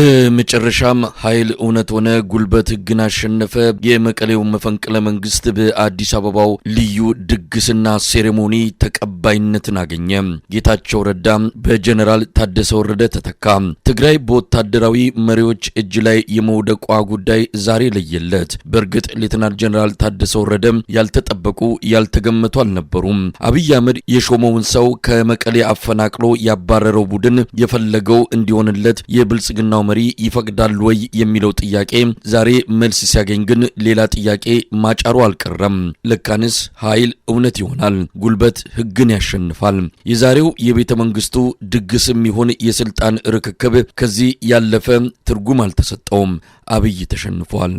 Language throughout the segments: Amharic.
በመጨረሻም ኃይል እውነት ሆነ ጉልበት ህግን አሸነፈ። የመቀሌው መፈንቅለ መንግስት በአዲስ አበባው ልዩ ድግስና ሴሬሞኒ ተቀባይነትን አገኘ። ጌታቸው ረዳ በጀነራል ታደሰ ወረደ ተተካ። ትግራይ በወታደራዊ መሪዎች እጅ ላይ የመውደቋ ጉዳይ ዛሬ ለየለት። በእርግጥ ሌተናል ጀነራል ታደሰ ወረደ ያልተጠበቁ ያልተገመቱ አልነበሩም። አብይ አህመድ የሾመውን ሰው ከመቀሌ አፈናቅሎ ያባረረው ቡድን የፈለገው እንዲሆንለት የብልጽግናው መሪ ይፈቅዳል ወይ የሚለው ጥያቄ ዛሬ መልስ ሲያገኝ ግን ሌላ ጥያቄ ማጫሩ አልቀረም። ለካንስ ኃይል እውነት ይሆናል፣ ጉልበት ህግን ያሸንፋል። የዛሬው የቤተ መንግስቱ ድግስም ይሁን የስልጣን ርክክብ ከዚህ ያለፈ ትርጉም አልተሰጠውም። አብይ ተሸንፏል።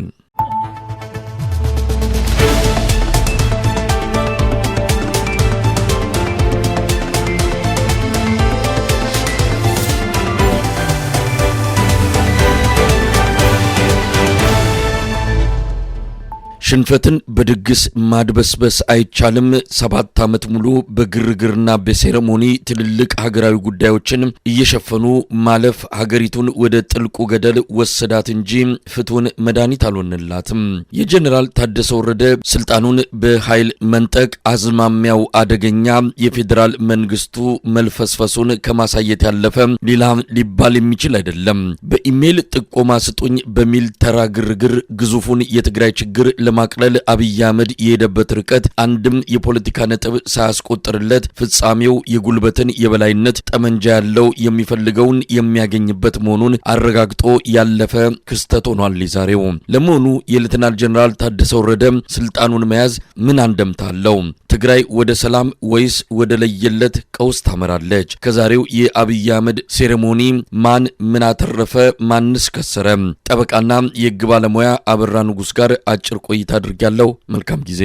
ሽንፈትን በድግስ ማድበስበስ አይቻልም። 7 ዓመት ሙሉ በግርግርና በሴሬሞኒ ትልልቅ ሀገራዊ ጉዳዮችን እየሸፈኑ ማለፍ ሀገሪቱን ወደ ጥልቁ ገደል ወሰዳት እንጂ ፍቱን መድኃኒት አልሆነላትም። የጀነራል ታደሰ ወረደ ስልጣኑን በኃይል መንጠቅ አዝማሚያው አደገኛ፣ የፌዴራል መንግስቱ መልፈስፈሱን ከማሳየት ያለፈ ሌላ ሊባል የሚችል አይደለም። በኢሜል ጥቆማ ስጡኝ በሚል ተራ ግርግር ግዙፉን የትግራይ ችግር ማቅለል አብይ አህመድ የሄደበት ርቀት አንድም የፖለቲካ ነጥብ ሳያስቆጥርለት ፍጻሜው የጉልበትን የበላይነት ጠመንጃ ያለው የሚፈልገውን የሚያገኝበት መሆኑን አረጋግጦ ያለፈ ክስተት ሆኗል። ዛሬው ለመሆኑ የሌተናል ጀነራል ታደሰ ወረደ ስልጣኑን መያዝ ምን አንደምታ አለው? ትግራይ ወደ ሰላም ወይስ ወደ ለየለት ቀውስ ታመራለች? ከዛሬው የአብይ አህመድ ሴሬሞኒ ማን ምን አተረፈ? ማንስ ከሰረ? ጠበቃና የህግ ባለሙያ አበራ ንጉስ ጋር አጭር ቆይታ አድርጋለሁ። መልካም ጊዜ።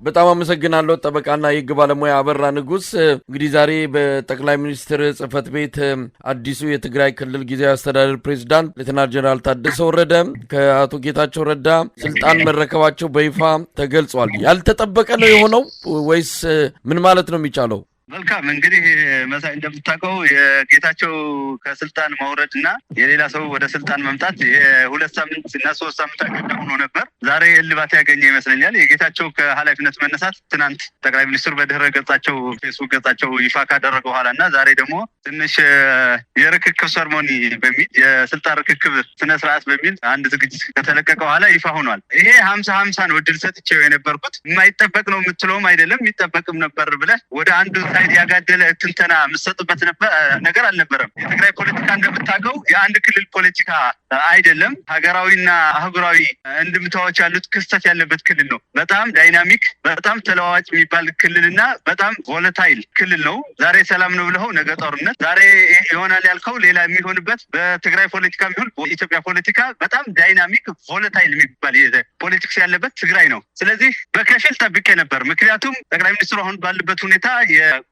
በጣም አመሰግናለሁ ጠበቃና የህግ ባለሙያ አበራ ንጉስ። እንግዲህ ዛሬ በጠቅላይ ሚኒስትር ጽህፈት ቤት አዲሱ የትግራይ ክልል ጊዜያዊ አስተዳደር ፕሬዝዳንት ሌተናል ጀነራል ታደሰ ወረደ ከአቶ ጌታቸው ረዳ ስልጣን መረከባቸው በይፋ ተገልጿል። ያልተጠበቀ ነው የሆነው ወይስ ምን ማለት ነው የሚቻለው? መልካም እንግዲህ መሳይ እንደምታውቀው የጌታቸው ከስልጣን መውረድ እና የሌላ ሰው ወደ ስልጣን መምጣት የ2 ሳምንት እና 3 ሳምንት አገዳ ሆኖ ነበር። ዛሬ እልባት ያገኘ ይመስለኛል። የጌታቸው ከኃላፊነት መነሳት ትናንት ጠቅላይ ሚኒስትሩ በድህረ ገጻቸው ፌስቡክ ገጻቸው ይፋ ካደረገ በኋላ እና ዛሬ ደግሞ ትንሽ የርክክብ ሰርሞኒ በሚል የስልጣን ርክክብ ስነ ስርዓት በሚል አንድ ዝግጅት ከተለቀቀ በኋላ ይፋ ሆኗል። ይሄ 50-50 ነው እድል ሰጥቼው የነበርኩት። የማይጠበቅ ነው የምትለውም አይደለም፣ የሚጠበቅም ነበር ብለህ ወደ አንዱ ሳይድ ያጋደለ ትንተና የምትሰጥበት ነገር አልነበረም። የትግራይ ፖለቲካ እንደምታውቀው የአንድ ክልል ፖለቲካ አይደለም፣ ሀገራዊና አህጉራዊ እንድምታዎች ያሉት ክስተት ያለበት ክልል ነው። በጣም ዳይናሚክ፣ በጣም ተለዋዋጭ የሚባል ክልልና በጣም ቮለታይል ክልል ነው። ዛሬ ሰላም ነው ብለው ነገ ጦርነት፣ ዛሬ ይሆናል ያልከው ሌላ የሚሆንበት በትግራይ ፖለቲካ የሚሆን በኢትዮጵያ ፖለቲካ በጣም ዳይናሚክ ቮለታይል የሚባል ፖለቲክስ ያለበት ትግራይ ነው። ስለዚህ በከፊል ጠብቄ ነበር። ምክንያቱም ጠቅላይ ሚኒስትሩ አሁን ባሉበት ሁኔታ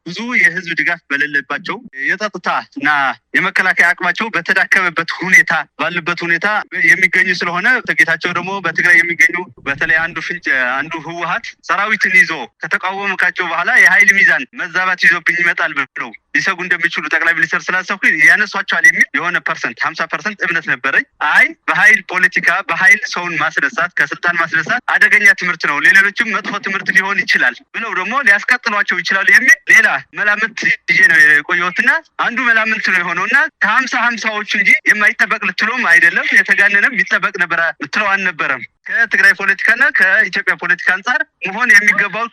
ብዙ የህዝብ ድጋፍ በሌለባቸው የጸጥታ እና የመከላከያ አቅማቸው በተዳከመበት ሁኔታ ባሉበት ሁኔታ የሚገኙ ስለሆነ ጌታቸው ደግሞ በትግራይ የሚገኙ በተለይ አንዱ ፍንጭ አንዱ ህወሓት ሰራዊትን ይዞ ከተቃወመካቸው በኋላ የኃይል ሚዛን መዛባት ይዞብኝ ይመጣል ብለው ሊሰጉ እንደሚችሉ ጠቅላይ ሚኒስትር ስላሰብኩ ያነሷቸዋል የሚል የሆነ 50% እምነት ነበረኝ። አይ በኃይል ፖለቲካ በኃይል ሰውን ማስነሳት ከስልጣን ማስነሳት አደገኛ ትምህርት ነው፣ ለሌሎችም መጥፎ ትምህርት ሊሆን ይችላል ብለው ደግሞ ሊያስቀጥሏቸው ይችላሉ የሚል ሌላ መላምት ይዤ ነው የቆየሁትና አንዱ መላምት ነው የሆነውና ከ50-50ዎቹ እንጂ የማይጠበቅ ልትለውም አይደለም፣ የተጋነነም ይጠበቅ ነበር ልትለው አልነበረም። ከትግራይ ፖለቲካና ከኢትዮጵያ ፖለቲካ አንጻር መሆን የሚገባው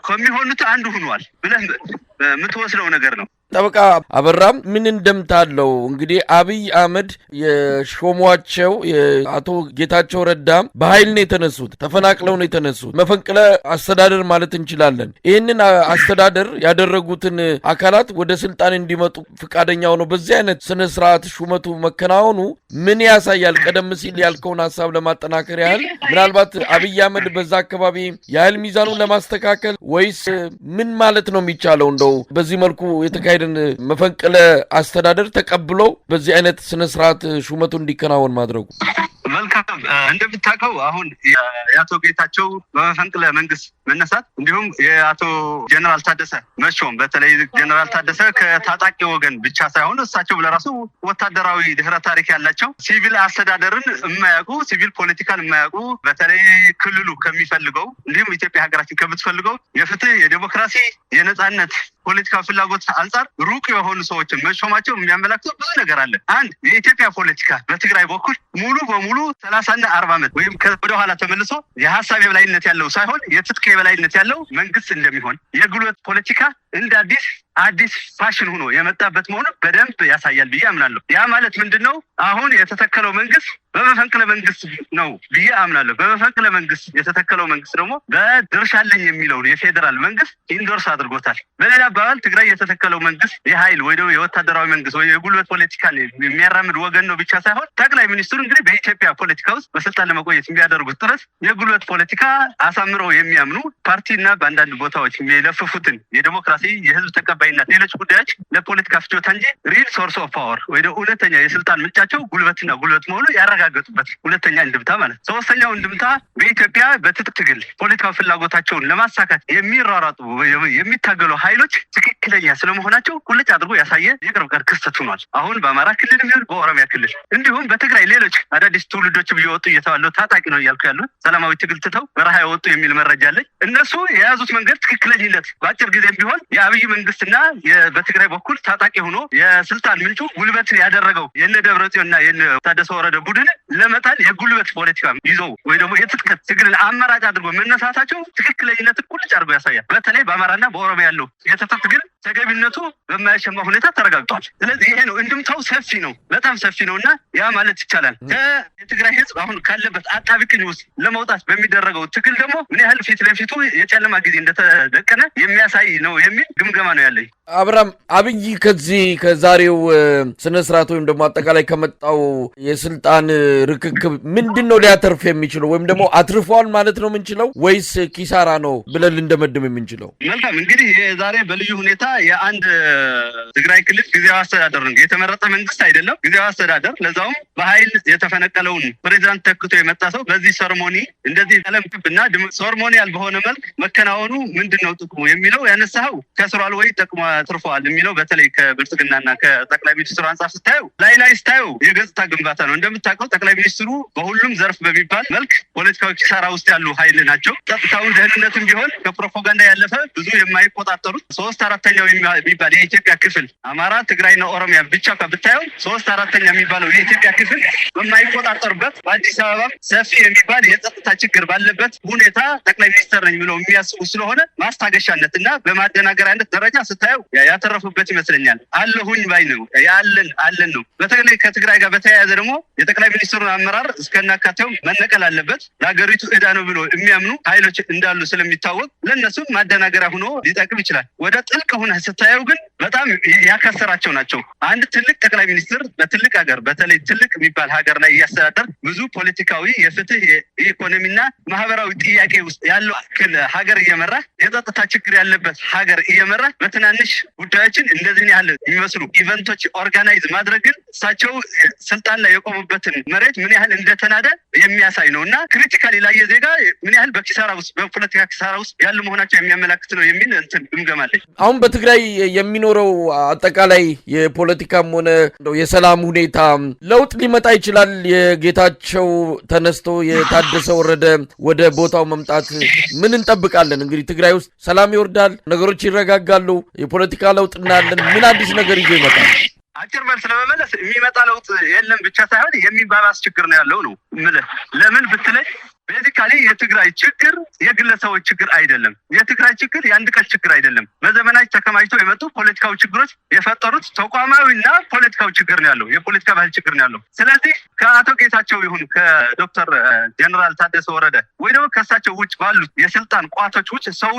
ከሚሆኑት አንዱ ሆኗል ብለህ የምትወስደው ነገር ነው። ጠበቃ አበራም ምን እንደምታለው? እንግዲህ አብይ አህመድ የሾሟቸው አቶ ጌታቸው ረዳ በኃይል ነው የተነሱት፣ ተፈናቅለው ነው የተነሱት። መፈንቅለ አስተዳደር ማለት እንችላለን። ይህንን አስተዳደር ያደረጉትን አካላት ወደ ስልጣን እንዲመጡ ፈቃደኛ ሆነው በዚህ አይነት ስነ ስርዓት ሹመቱ መከናወኑ ምን ያሳያል? ቀደም ሲል ያልከውን ሐሳብ ለማጠናከር ያህል ምናልባት አብይ አህመድ በዛ አካባቢ የኃይል ሚዛኑን ለማስተካከል ወይስ ምን ማለት ነው የሚቻለው? እንደው በዚህ መልኩ የተካሄደ የሚካሄድን መፈንቅለ አስተዳደር ተቀብሎ በዚህ አይነት ስነ ስርዓት ሹመቱ እንዲከናወን ማድረጉ? መልካም እንደምታውቀው አሁን የአቶ ጌታቸው በመፈንቅለ መንግስት መነሳት እንዲሁም የአቶ ጀነራል ታደሰ መሾም በተለይ ጀነራል ታደሰ ከታጣቂ ወገን ብቻ ሳይሆን እሳቸው ለራሱ ወታደራዊ ድህረ ታሪክ ያላቸው ሲቪል አስተዳደርን የማያውቁ ሲቪል ፖለቲካን የማያውቁ በተለይ ክልሉ ከሚፈልገው እንዲሁም ኢትዮጵያ ሀገራችን ከምትፈልገው የፍትህ የዲሞክራሲ የነጻነት ፖለቲካ ፍላጎት አንጻር ሩቅ የሆኑ ሰዎችን መሾማቸው የሚያመላክተው ብዙ ነገር አለ። አንድ የኢትዮጵያ ፖለቲካ በትግራይ በኩል ሙሉ በሙሉ 30 እና 40 ዓመት ወይም ወደ ኋላ ተመልሶ የሐሳብ የበላይነት ያለው ሳይሆን የትጥቅ የበላይነት ያለው መንግስት እንደሚሆን የጉልበት ፖለቲካ እንደ አዲስ ፋሽን ሆኖ የመጣበት መሆኑ በደንብ ያሳያል ብዬ አምናለሁ። ያ ማለት ምንድነው? አሁን የተተከለው መንግስት በመፈንቅለ መንግስት ነው ብዬ አምናለሁ። በመፈንቅለ መንግስት የተተከለው መንግስት ደግሞ በድርሻ አለኝ የሚለውን የፌዴራል መንግስት ኢንዶርስ አድርጎታል። በሌላ አባባል ትግራይ የተተከለው መንግስት የኃይል ወይ ደግሞ የወታደራዊ መንግስት ወይ የጉልበት ፖለቲካን የሚያራምድ ወገን ነው ብቻ ሳይሆን ጠቅላይ ሚኒስትሩ እንግዲህ በኢትዮጵያ ፖለቲካ ውስጥ በስልጣን ለመቆየት የሚያደርጉት ጥረት የጉልበት ፖለቲካ አሳምረው የሚያምኑ ፓርቲና በአንዳንድ ቦታዎች የሚለፍፉትን የዲሞክራሲ የህዝብ ተቀባይነት ሌሎች ጉዳዮች ለፖለቲካ ፍጆታ እንጂ ሪል ሶርስ ኦፍ ፓወር ወይ ደግሞ እውነተኛ የስልጣን ምንጫቸው ጉልበትና ጉልበት መሆኑ ያረጋገጡበት ሁለተኛ እንድምታ ማለት። ሶስተኛው እንድምታ በኢትዮጵያ በትጥቅ ትግል ፖለቲካዊ ፍላጎታቸውን ለማሳካት የሚራራጡ የሚታገሉ ኃይሎች ትክክለኛ ስለመሆናቸው ቁልጭ አድርጎ ያሳየ የቅርብ ቀን ክስተት ሆኗል። አሁን በአማራ ክልል ቢሆን በኦሮሚያ ክልል እንዲሁም በትግራይ ሌሎች አዳዲስ ትውልዶች እየወጡ እየተባለው ታጣቂ ነው እያልኩ ያሉት ሰላማዊ ትግል ትተው በረሃ የወጡ የሚል መረጃ አለኝ። እነሱ የያዙት መንገድ ትክክለኝነት በአጭር ጊዜ ቢሆን የአብይ መንግስትና በትግራይ በኩል ታጣቂ ሆኖ የስልጣን ምንጩ ጉልበት ያደረገው የነ ደብረጽዮንና የነ ታደሰ ወረደ ቡድን ለመጣል የጉልበት ፖለቲካ ይዘው ወይ ደግሞ የትጥቅ ትግልን አማራጭ አድርጎ መነሳታቸው ትክክለኝነትን ቁልጭ አድርጎ ያሳያል። በተለይ በአማራና በኦሮሚያ ያለው የትጥቅ ትግል ተገቢነቱ በማያሸማ ሁኔታ ተረጋግጧል። ስለዚህ ይሄ ነው እንድምታው፣ ሰፊ ነው፣ በጣም ሰፊ ነው እና ያ ማለት ይቻላል የትግራይ ህዝብ አሁን ካለበት አጣብቂኝ ውስጥ ለመውጣት በሚደረገው ትግል ደግሞ ምን ያህል ፊት ለፊቱ የጨለማ ጊዜ እንደተደቀነ የሚያሳይ ነው የሚል ግምገማ ነው ያለኝ። አብርሃም፣ አብይ ከዛሬው ስነ ስርዓት ወይም ደግሞ አጠቃላይ ከመጣው የስልጣን ርክክብ ምንድን ነው ሊያተርፍ የሚችለው ወይም ደግሞ አትርፏል ማለት ነው የምንችለው ወይስ ኪሳራ ነው ብለን ልንደመድም የምንችለው? መልካም እንግዲህ የዛሬ በልዩ ሁኔታ የአንድ ትግራይ ክልል ጊዜያዊ አስተዳደር ነው የተመረጠ መንግስት አይደለም። ጊዜያዊ አስተዳደር ለዛውም በኃይል የተፈነቀለውን ፕሬዚዳንት ተክቶ የመጣ ሰው በዚህ ሰርሞኒ እንደዚህ ቀለም ክብና ሰርሞኒያል በሆነ መልክ መከናወኑ ምንድነው ጥቅሙ የሚለው ያነሳው ከስሯል ወይ ጥቅሙ አትርፏል የሚለው በተለይ ከብልጽግናና ከጠቅላይ ሚኒስትሩ አንጻር ስታየው ላይ ስታየው የገጽታ ግንባታ ነው። እንደምታውቀው ጠቅላይ ሚኒስትሩ በሁሉም ዘርፍ በሚባል መልክ ፖለቲካዊ ኪሳራ ውስጥ ያሉ ኃይል ናቸው። ጸጥታውን ደህንነትም ቢሆን ከፕሮፓጋንዳ ያለፈ ብዙ የማይቆጣጠሩት 3/4 የሚባል የኢትዮጵያ ክፍል አማራ፣ ትግራይና ኦሮሚያ ብቻ ብታየው 3/4 የሚባለው የኢትዮጵያ ክፍል በማይቆጣጠሩበት በአዲስ አበባ ሰፊ የሚባል የጸጥታ ችግር ባለበት ሁኔታ ጠቅላይ ሚኒስትር ነኝ ብለው የሚያስቡ ስለሆነ ማስታገሻነት እና በማደናገሪያነት ደረጃ ስታየው ያተረፉበት ይመስለኛል። አለሁኝ ባይ ነው አለን ነው። በተለይ ከትግራይ ጋር በተያያዘ ደግሞ የጠቅላይ ሚኒስትሩን አመራር እስከናካቴው መነቀል አለበት ለሀገሪቱ ዕዳ ነው ብሎ የሚያምኑ ኃይሎች እንዳሉ ስለሚታወቅ ለእነሱም ማደናገሪያ ሆኖ ሊጠቅም ይችላል። ወደ ጥልቅ ሆነ ስታየው ግን በጣም ያከሰራቸው ናቸው። አንድ ትልቅ ጠቅላይ ሚኒስትር በትልቅ ሀገር በተለይ ትልቅ የሚባል ሀገር ላይ እያስተዳደር ብዙ ፖለቲካዊ የፍትህ የኢኮኖሚና ማህበራዊ ጥያቄ ውስጥ ያለው ሀገር እየመራ የጸጥታ ችግር ያለበት ሀገር እየመራ በትናንሽ ጉዳዮችን እንደዚህ ያህል የሚመስሉ ኢቨንቶች ኦርጋናይዝ ማድረግ ግን እሳቸው ስልጣን ላይ የቆሙበትን መሬት ምን ያህል እንደተናደ የሚያሳይ ነው እና ክሪቲካሊ ላይ ዜጋ ምን ያህል በኪሳራ ውስጥ በፖለቲካ ኪሳራ ውስጥ ያሉ መሆናቸው የሚያመላክት ነው የሚል ግምገማለች። አሁን በትግራይ የሚኖረው አጠቃላይ የፖለቲካም ሆነ የሰላም ሁኔታ ለውጥ ሊመጣ ይችላል። የጌታቸው ተነስቶ የታደሰ ወረደ ወደ ቦታው መምጣት ምን እንጠብቃለን? እንግዲህ ትግራይ ውስጥ ሰላም ይወርዳል፣ ነገሮች ይረጋጋሉ፣ የፖለቲካ ለውጥ እናያለን። ምን አዲስ ነገር ይዞ ይመጣል? አጭር መልስ ለመመለስ የሚመጣ ለውጥ የለም ብቻ ሳይሆን የሚባባስ ችግር ነው ያለው ነው የምልህ። ለምን ብትለኝ ቤዚካሊ የትግራይ ችግር የግለሰቦች ችግር አይደለም። የትግራይ ችግር የአንድ ቀን ችግር አይደለም። በዘመናት ተከማችተው የመጡ ፖለቲካዊ ችግሮች የፈጠሩት ተቋማዊና ፖለቲካዊ ችግር ነው ያለው፣ የፖለቲካ ባህል ችግር ነው ያለው። ስለዚህ ከአቶ ጌታቸው ይሁን ከዶክተር ጀነራል ታደሰ ወረደ ወይ ደግሞ ከእሳቸው ውጭ ባሉት የስልጣን ቋቶች ውጭ ሰው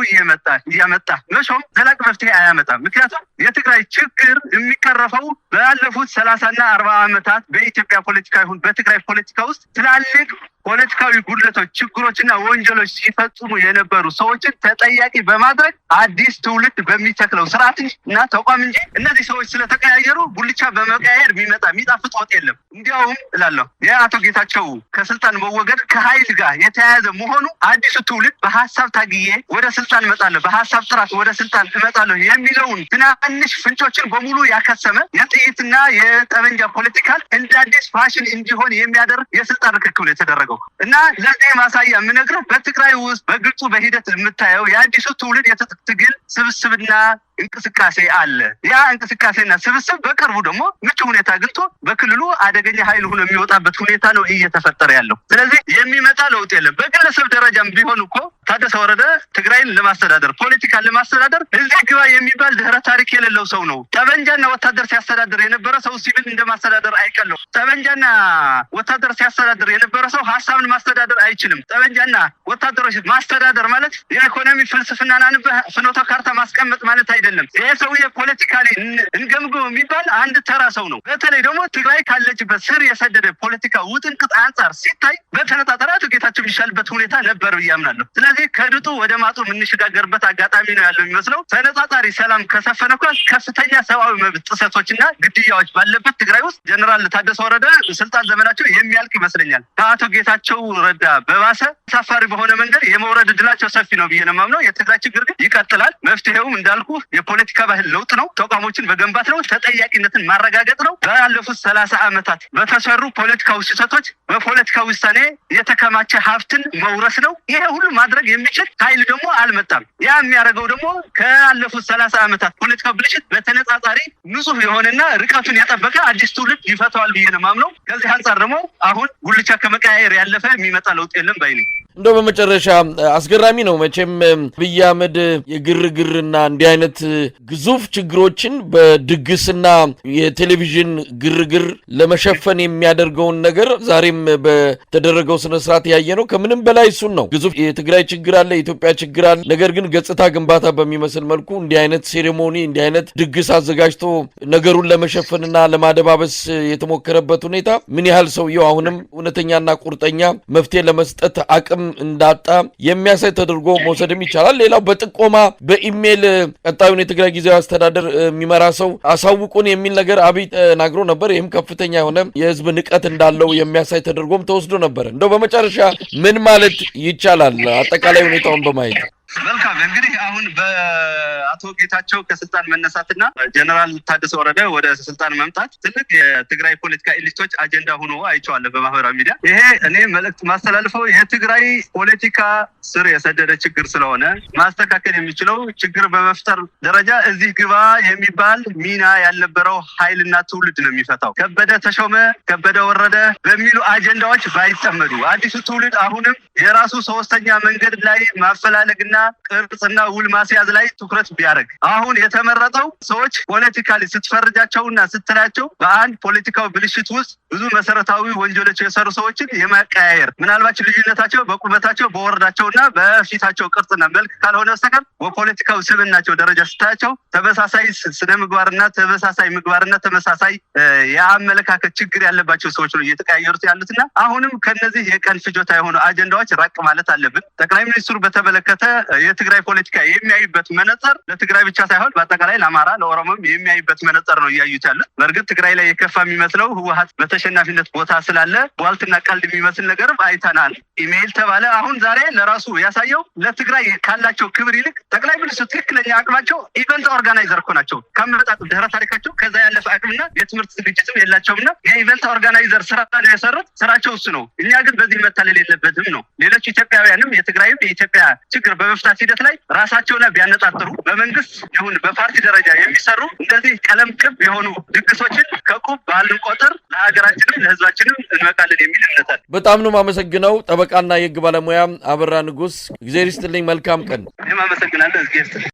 እያመጣ መሾም ዘላቂ መፍትሄ አያመጣም። ምክንያቱም የትግራይ ችግር የሚቀረፈው ባለፉት 30 እና 40 ዓመታት በኢትዮጵያ ፖለቲካ ይሁን በትግራይ ፖለቲካ ውስጥ ትላልቅ ፖለቲካዊ ጉድለቶች ጥሰቶች፣ ችግሮችና ወንጀሎች ሲፈጽሙ የነበሩ ሰዎችን ተጠያቂ በማድረግ አዲስ ትውልድ በሚተክለው ስርዓትና ተቋም እንጂ እነዚህ ሰዎች ስለተቀያየሩ ጉልቻ በመቀያየር የሚጣፍጥ ወጥ የለም። እንዲያውም እላለሁ የአቶ ጌታቸው ከስልጣን መወገድ ከኃይል ጋር የተያያዘ መሆኑ አዲሱ ትውልድ በሀሳብ ታግዬ ወደ ስልጣን እመጣለሁ፣ በሀሳብ ጥራት ወደ ስልጣን እመጣለሁ የሚለውን ትናንሽ ፍንጮችን በሙሉ ያከሰመ የጥይትና የጠመንጃ ፖለቲካል እንደ አዲስ ፋሽን እንዲሆን የሚያደርግ የስልጣን ርክክብ ነው የተደረገው እና ለዚህ ማሳያ የምነግረው በትግራይ ውስጥ በግልጹ በሂደት የምታየው የአዲሱ ትውልድ የትጥቅ ትግል ስብስብና እንቅስቃሴ አለ። ያ እንቅስቃሴና ስብስብ በቅርቡ ደግሞ ምቹ ሁኔታ አግኝቶ በክልሉ አደገኛ ኃይል ሆኖ የሚወጣበት ሁኔታ ነው እየተፈጠረ ያለው። ስለዚህ የሚመጣ ለውጥ የለም። በግለሰብ ደረጃም ቢሆን እኮ ታደሰ ወረደ ትግራይን ለማስተዳደር ፖለቲካን ለማስተዳደር እዚህ ግባ የሚባል ድህረ ታሪክ የሌለው ሰው ነው። ጠመንጃና ወታደር ሲያስተዳድር የነበረ ሰው ሲቪል እንደማስተዳደር አይቀለው። ጠመንጃና ወታደር ሲያስተዳድር የነበረ ሰው ሀሳብን ማስተዳደር አይችልም። ጠመንጃና ወታደሮች ማስተዳደር ማለት የኢኮኖሚ ፍልስፍናና ፍኖተ ካርታ ማስቀመጥ ማለት አይደለም። ይሄ ሰውዬ ፖለቲካሊ እንገምገው የሚባል አንድ ተራ ሰው ነው። በተለይ ደግሞ ትግራይ ካለችበት ስር የሰደደ ፖለቲካ ውጥንቅጥ አንጻር ሲታይ በተነጣጠረ አቶ ጌታቸው የሚሻልበት ሁኔታ ነበር ብዬ አምናለሁ። ስለዚህ ከድጡ ወደ ማጡ የምንሸጋገርበት አጋጣሚ ነው ያለው የሚመስለው። ተነጣጣሪ ሰላም ከሰፈነ እኮ ከፍተኛ ሰብአዊ መብት ጥሰቶችና ግድያዎች ባለበት ትግራይ ውስጥ ጀነራል ታደሰ ወረደ ስልጣን ዘመናቸው የሚያልቅ ይመስለኛል። ከአቶ ጌታቸው ረዳ በባሰ አሳፋሪ በሆነ መንገድ የመውረድ እድላቸው ሰፊ ነው ብዬ ነው የማምነው። የትግራይ ችግር ግን ይቀጥላል። መፍትሄውም እንዳልኩ የፖለቲካ ባህል ለውጥ ነው፣ ተቋሞችን በገንባት ነው፣ ተጠያቂነትን ማረጋገጥ ነው። ባለፉት 30 ዓመታት በተሰሩ ፖለቲካዊ ስህተቶች በፖለቲካ ውሳኔ የተከማቸ ሀብትን መውረስ ነው። ይሄ ሁሉ ማድረግ የሚችል ኃይል ደግሞ አልመጣም። ያ የሚያደርገው ደግሞ ካለፉት 30 ዓመታት ፖለቲካ ብልሽት በተነጻጻሪ ንጹህ የሆነና ርቀቱን የጠበቀ አዲስ ትውልድ ይፈታዋል ብዬ ነው የማምነው። ከዚህ አንጻር ደግሞ አሁን ጉልቻ ከመቀያየር ያለፈ የሚመጣ ለውጥ የለም ባይ ነኝ። እንደው በመጨረሻ አስገራሚ ነው መቼም አብይ አህመድ የግርግርና እንዲህ አይነት ግዙፍ ችግሮችን በድግስና የቴሌቪዥን ግርግር ለመሸፈን የሚያደርገውን ነገር ዛሬም በተደረገው ስነ ስርዓት ያየነው ከምንም በላይ እሱን ነው። ግዙፍ የትግራይ ችግር አለ፣ የኢትዮጵያ ችግር አለ። ነገር ግን ገጽታ ግንባታ በሚመስል መልኩ እንዲህ አይነት ሴሬሞኒ እንዲህ አይነት ድግስ አዘጋጅቶ ነገሩን ለመሸፈንና ለማደባበስ የተሞከረበት ሁኔታ ምን ያህል ሰውየው አሁንም እውነተኛና ቁርጠኛ መፍትሄ ለመስጠት አቅም እንዳጣ የሚያሳይ ተደርጎ መውሰድም ይቻላል። ሌላው በጥቆማ በኢሜል ቀጣዩን የትግራይ ጊዜያዊ አስተዳደር የሚመራ ሰው አሳውቁን የሚል ነገር አብይ ተናግሮ ነበር። ይህም ከፍተኛ የሆነ የህዝብ ንቀት እንዳለው የሚያሳይ ተደርጎም ተወስዶ ነበር። እንደው በመጨረሻ ምን ማለት ይቻላል አጠቃላይ ሁኔታውን በማየት? መልካም እንግዲህ አሁን በአቶ ጌታቸው ከስልጣን መነሳትና ጀነራል ታደሰ ወረደ ወደ ስልጣን መምጣት ትልቅ የትግራይ ፖለቲካ ኤሊቶች አጀንዳ ሆኖ አይቼዋለሁ በማህበራዊ ሚዲያ። ይሄ እኔ መልእክት ማስተላልፈው የትግራይ ፖለቲካ ስር የሰደደ ችግር ስለሆነ ማስተካከል የሚችለው ችግር በመፍጠር ደረጃ እዚህ ግባ የሚባል ሚና ያልነበረው ኃይልና ትውልድ ነው የሚፈታው። ከበደ ተሾመ፣ ከበደ ወረደ በሚሉ አጀንዳዎች ባይጠመዱ አዲሱ ትውልድ አሁንም የራሱ ሶስተኛ መንገድ ላይ ማፈላለግና ቅርጽና ውል ማስያዝ ላይ ትኩረት ቢያደርግ። አሁን የተመረጠው ሰዎች ፖለቲካሊ ስትፈርጃቸውና ስትላቸው በአንድ ፖለቲካዊ ብልሽት ውስጥ ብዙ መሰረታዊ ወንጀሎች የሰሩ ሰዎችን የማቀያየር ምናልባት ልዩነታቸው በቁመታቸው በወረዳቸውና በፊታቸው ቅርጽና መልክ ካልሆነ በስተቀር በፖለቲካዊ ስብዕናቸው ደረጃ ስታያቸው ተመሳሳይ ስነ ምግባርና ተመሳሳይ ምግባርና ተመሳሳይ የአመለካከት ችግር ያለባቸው ሰዎች ነው እየተቀያየሩት ያሉትና አሁንም ከነዚህ የቀን ፍጆታ የሆኑ አጀንዳዎች ራቅ ማለት አለብን። ጠቅላይ ሚኒስትሩ በተመለከተ የትግራይ ፖለቲካ የሚያዩበት መነጽር ለትግራይ ብቻ ሳይሆን በአጠቃላይ ለአማራ ለኦሮሞም የሚያዩበት መነጽር ነው እያዩት ያሉት። በእርግጥ ትግራይ ላይ የከፋ የሚመስለው ህወሓት በተሸናፊነት ቦታ ስላለ ቧልትና ቀልድ የሚመስል ነገር አይተናል። ኢሜይል ተባለ። አሁን ዛሬ ለራሱ ያሳየው ለትግራይ ካላቸው ክብር ይልቅ ጠቅላይ ሚኒስትሩ ትክክለኛ አቅማቸው ኢቨንት ኦርጋናይዘር እኮ ናቸው። ከመጣጡ ድህረ ታሪካቸው ከዛ ያለፈ አቅምና የትምህርት ዝግጅትም የላቸውምና የኢቨንት ኦርጋናይዘር ስራ ነው የሰሩት። ስራቸው እሱ ነው። እኛ ግን በዚህ መታለል የለበትም ነው። ሌሎች ኢትዮጵያውያንም የትግራይም የኢትዮጵያ ችግር በመፍታት ሂደት ላይ ራሳቸው ላይ ቢያነጣጥሩ በመንግስት ይሁን በፓርቲ ደረጃ የሚሰሩ እንደዚህ ቀለም ቅብ የሆኑ ድግሶችን ከቁብ ባልንቆጥር ለሀገራችንም ለህዝባችንም እንበቃለን የሚል እምነት አለ። በጣም ነው የማመሰግነው ጠበቃና የህግ ባለሙያ አበራ ንጉስ። እግዚአብሔር ይስጥልኝ። መልካም ቀን። እኔም አመሰግናለሁ። እግዚአብሔር ይስጥልኝ።